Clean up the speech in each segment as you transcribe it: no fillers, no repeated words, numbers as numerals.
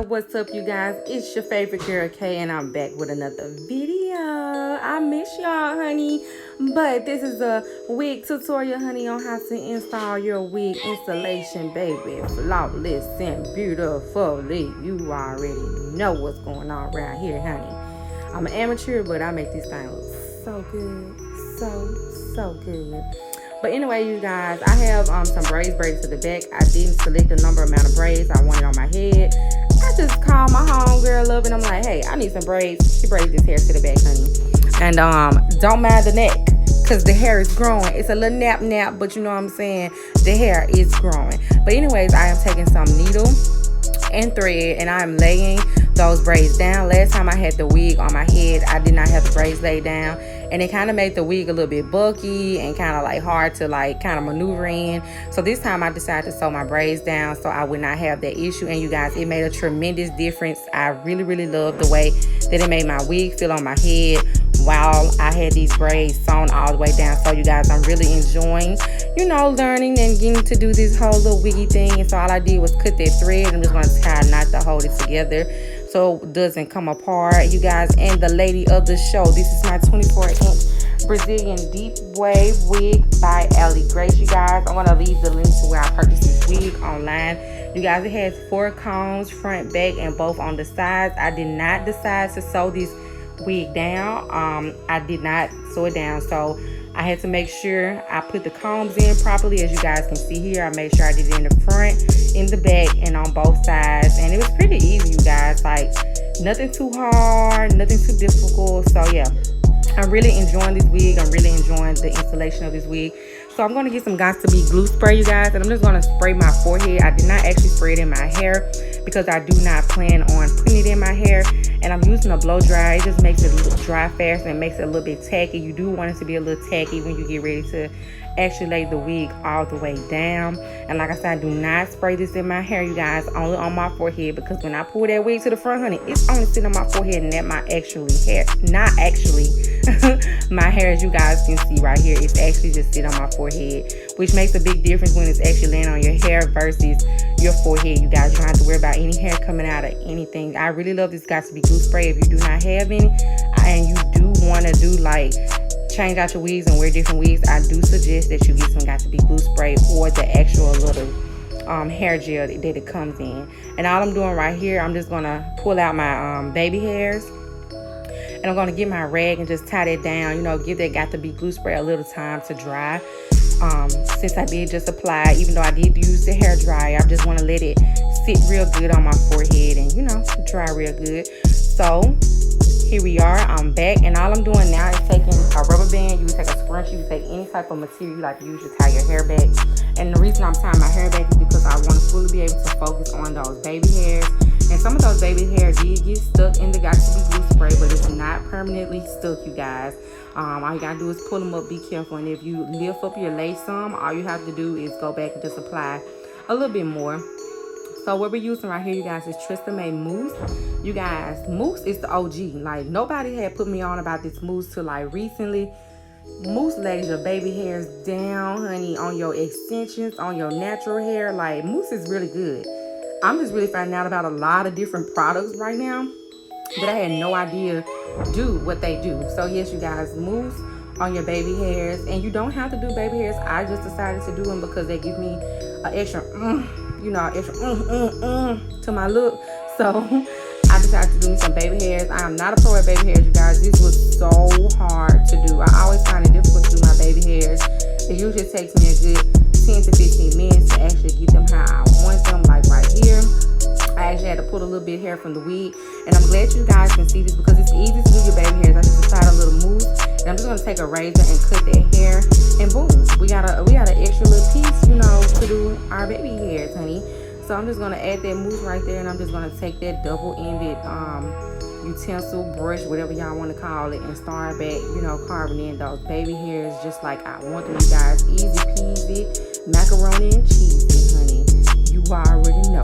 What's up, you guys? It's your favorite girl Kay, and I'm back with another video. I miss y'all, honey, but this is a wig tutorial, honey, on how to install your wig installation, baby. Flawless and beautifully. You already know what's going on around here, honey. I'm an amateur, but I make this thing look so good, so good. But anyway, you guys, I have some braids to the back. I didn't select the amount of braids I wanted on my head. I just called my homegirl up and I'm like, hey, I need some braids. She braids this hair to the back, honey. And don't mind the neck, because the hair is growing. It's a little nap, but you know what I'm saying? The hair is growing. But anyways, I am taking some needle and thread and I'm laying those braids down. Last time I had the wig on my head, I did not have the braids laid down, and it kind of made the wig a little bit bulky and kind of like hard to like kind of maneuver in. So this time I decided to sew my braids down so I would not have that issue. And you guys, it made a tremendous difference. I really love the way that it made my wig feel on my head while I had these braids sewn all the way down. So you guys, I'm really enjoying, you know, learning and getting to do this whole little wiggy thing. And so all I did was cut that thread. I'm just going to try not to hold it together so it doesn't come apart, you guys. And the lady of the show, this is my 24-inch Brazilian deep wave wig by AliGrace, you guys. I'm going to leave the link to where I purchased this wig online. You guys, it has 4 combs, front, back, and both on the sides. I did not decide to sew this wig down. I did not sew it down, so I had to make sure I put the combs in properly. As you guys can see here, I made sure I did it in the front, in the back, and on both sides. And it was pretty easy, you guys. Like, nothing too hard, nothing too difficult. So yeah, I'm really enjoying this wig. I'm really enjoying the installation of this wig. So I'm going to get some Got to Be glue spray, you guys, and I'm just going to spray my forehead. I did not actually spray it in my hair because I do not plan on putting it in my hair. And I'm using a blow dry. It just makes it dry fast and makes it a little bit tacky. You do want it to be a little tacky when you get ready to actually lay the wig all the way down. And like I said, I do not spray this in my hair, you guys, only on my forehead, because when I pull that wig to the front, honey, it's only sitting on my forehead and not my actually hair. Not actually my hair, as you guys can see right here, it's actually just sitting on my forehead, which makes a big difference when it's actually laying on your hair versus your forehead. You guys don't have to worry about any hair coming out of anything. I really love this Got to Be glue spray. If you do not have any and you do want to do like change out your wigs and wear different wigs, I do suggest that you get some Got to Be glue spray or the actual little hair gel that it comes in. And all I'm doing right here, I'm just gonna pull out my baby hairs, and I'm gonna get my rag and just tie that down, you know, give that Got to Be glue spray a little time to dry. Since I did just apply, even though I did use the hair dryer, I just want to let it sit real good on my forehead and, you know, dry real good. So here we are, I'm back, and all I'm doing now is taking a rubber band. You would take a scrunchie, you would take any type of material you like to use to tie your hair back. And the reason I'm tying my hair back is because I want to fully be able to focus on those baby hairs. And some of those baby hairs did get stuck in the Got to Be glue spray, but it's not permanently stuck, you guys. All you gotta do is pull them up, be careful, and if you lift up your lace some, all you have to do is go back and just apply a little bit more. So what we're using right here, you guys, is Tresemme mousse. You guys, mousse is the OG. Like, nobody had put me on about this mousse till like recently. Mousse lays your baby hairs down, honey, on your extensions, on your natural hair. Like, mousse is really good. I'm just really finding out about a lot of different products right now that I had no idea do what they do. So yes, you guys, mousse on your baby hairs. And you don't have to do baby hairs. I just decided to do them because they give me an extra to my look. So I decided to do me some baby hairs. I am not a pro at baby hairs, you guys. This was so hard to do. I always find it difficult to do my baby hairs. It usually takes me a good 10 to 15 minutes to actually get them how I want them, like right here. I actually had to pull a little bit of hair from the wig, and I'm glad you guys can see this because it's easy to do your baby hairs. I just applied a little mousse, and I'm just gonna take a razor and cut that hair, and boom, we got an extra little piece, you know, to do our baby hairs, honey. So I'm just gonna add that mousse right there, and I'm just gonna take that double-ended utensil, brush, whatever y'all want to call it, and start back, you know, carving in those baby hairs just like I want them, you guys. Easy peasy, macaroni and cheesy, honey. You already know.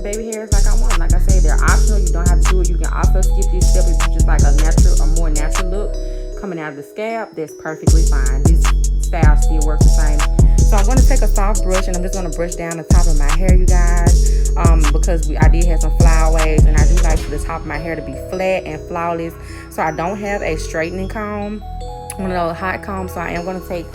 baby hairs like I want. Like I say, they're optional. You don't have to do it. You can also skip this step if you just like a more natural look coming out of the scalp. That's perfectly fine. This style still works the same. So I'm going to take a soft brush and I'm just going to brush down the top of my hair, you guys. Because I did have some flyaways, and I do like for the top of my hair to be flat and flawless. So I don't have a straightening comb, one of those hot combs. So I am going to take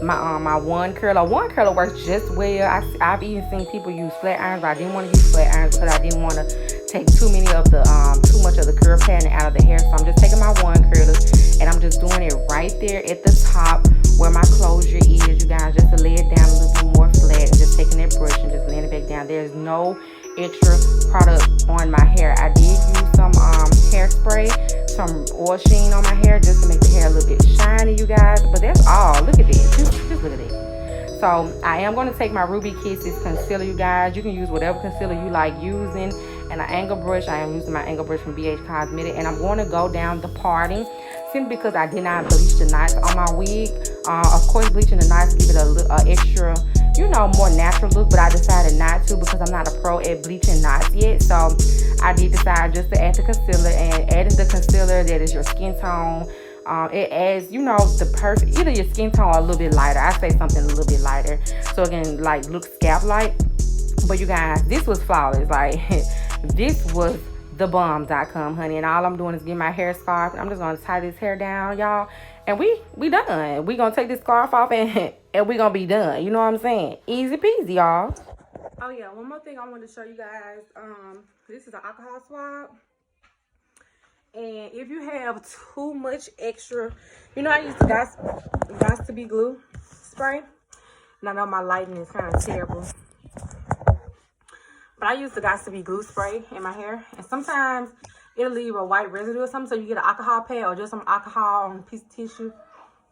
my one curler. One curler works just well. I've even seen people use flat irons, but I didn't want to use flat irons because I didn't want to take too much of the curl pattern out of the hair. So I'm just taking my one curler and I'm just doing it right there at the top where my closure is, you guys, just to lay it down a little bit more flat, and just taking that brush and just laying it back down. There's no extra product on my hair. I did use some hairspray, some oil sheen on my hair just to make the hair a little bit shiny, you guys. But that's all. Look at this. Just look at that. So I am going to take my Ruby Kisses concealer, you guys. You can use whatever concealer you like using. And an angle brush. I am using my angle brush from BH Cosmetic. And I'm going to go down the parting, simply because I did not bleach the knots on my wig. Of course, bleaching the knots give it a extra, more natural look, but I decided not to because I'm not a pro at bleaching knots yet. So I did decide just to add the concealer, and adding the concealer that is your skin tone. It adds, the perfect, either your skin tone or a little bit lighter. I say something a little bit lighter, so it can look scalp light. But you guys, this was flawless. Like this was the bomb.com, honey. And all I'm doing is getting my hair scarf. I'm just gonna tie this hair down, y'all. And we done. We gonna take this scarf off and we gonna be done. You know what I'm saying? Easy peasy, y'all. Oh yeah, one more thing I want to show you guys. This is an alcohol swab. And if you have too much extra, I use the got to be glue spray. And I know my lighting is kind of terrible, but I use the got to be glue spray in my hair. And sometimes it'll leave a white residue or something. So you get an alcohol pad or just some alcohol on a piece of tissue,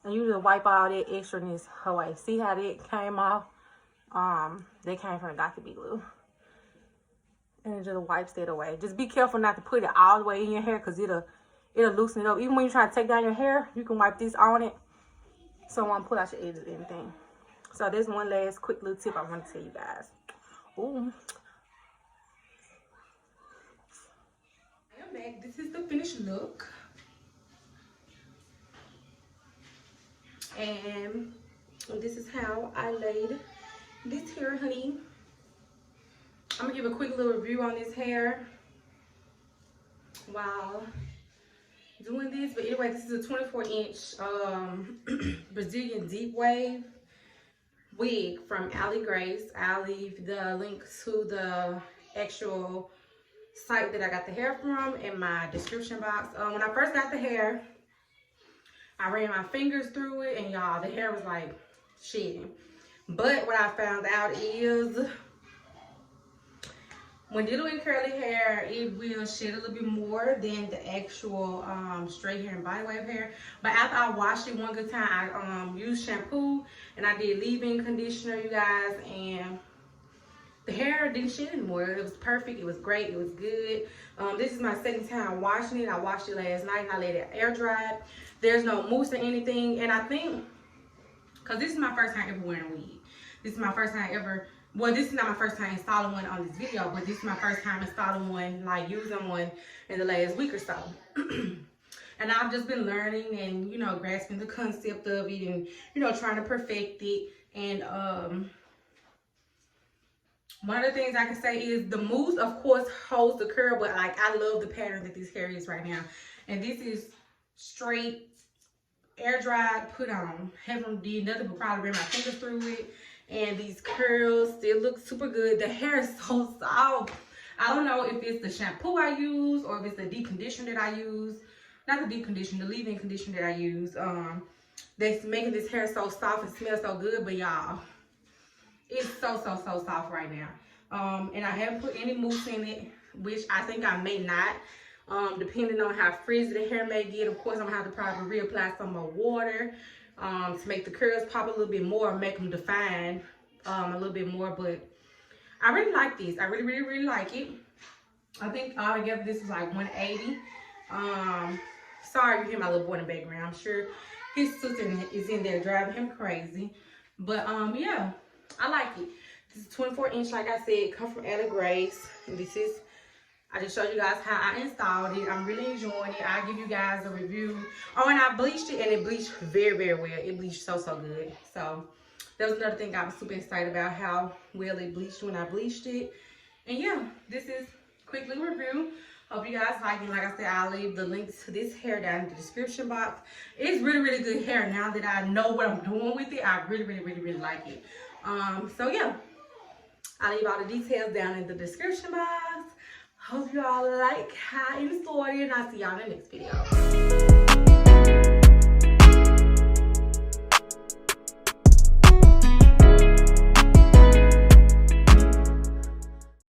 and you just wipe all that extraness away. See how that came off? They came from the got to be glue. And it just wipes that away. Just be careful not to put it all the way in your hair, because it'll loosen it up. Even when you try to take down your hair, you can wipe this on it, so it won't pull out your edges or anything. So there's one last quick little tip I want to tell you guys. Ooh. I am back. This is the finished look. And this is how I laid this hair, honey. I'm gonna give a quick little review on this hair while doing this. But anyway, this is a 24-inch Brazilian deep wave wig from AliGrace. I'll leave the link to the actual site that I got the hair from in my description box. When I first got the hair, I ran my fingers through it, and y'all, the hair was like shedding. But what I found out is, when dealing with curly hair, it will shed a little bit more than the actual straight hair and body wave hair. But after I washed it one good time, I used shampoo and I did leave-in conditioner, you guys, and the hair didn't shed anymore. It was perfect. It was great. It was good. This is my second time washing it. I washed it last night and I let it air dry. There's no mousse or anything. And I think, because this is my first time ever wearing a wig. This is my first time ever. Well, this is not my first time installing one on this video, but this is my first time installing one, like using one in the last week or so. And I've just been learning and, grasping the concept of it and, trying to perfect it. And one of the things I can say is the mousse, of course, holds the curl, but I love the pattern that this hair is right now. And this is straight, air dried, put on. Haven't did nothing but probably ran my fingers through it. And these curls still look super good. The hair is so soft. I don't know if it's the shampoo I use or if it's the deep conditioner that I use. Not the deep conditioner, the leave-in conditioner that I use. That's making this hair so soft and smells so good. But y'all, it's so soft right now. And I haven't put any mousse in it, which I think I may not. Depending on how frizzy the hair may get. Of course, I'm going to have to probably reapply some more water. To make the curls pop a little bit more, make them define a little bit more. But I really like this. I really like it. I think altogether this is like $180. Sorry you hear my little boy in the background. I'm sure his sister is in there driving him crazy. But yeah, I like it. This is 24-inch, like I said, come from AliGrace. And this is, I just showed you guys how I installed it. I'm really enjoying it. I'll give you guys a review. Oh, and I bleached it, and it bleached very, very well. It bleached so, so good. So that was another thing I was super excited about, how well it bleached when I bleached it. And yeah, this is quickly review. Hope you guys like it. Like I said, I'll leave the links to this hair down in the description box. It's really, really good hair. Now that I know what I'm doing with it, I really, really, really, really like it. So yeah, I'll leave all the details down in the description box. Hope you all like how I installed it, and I'll see y'all in the next video.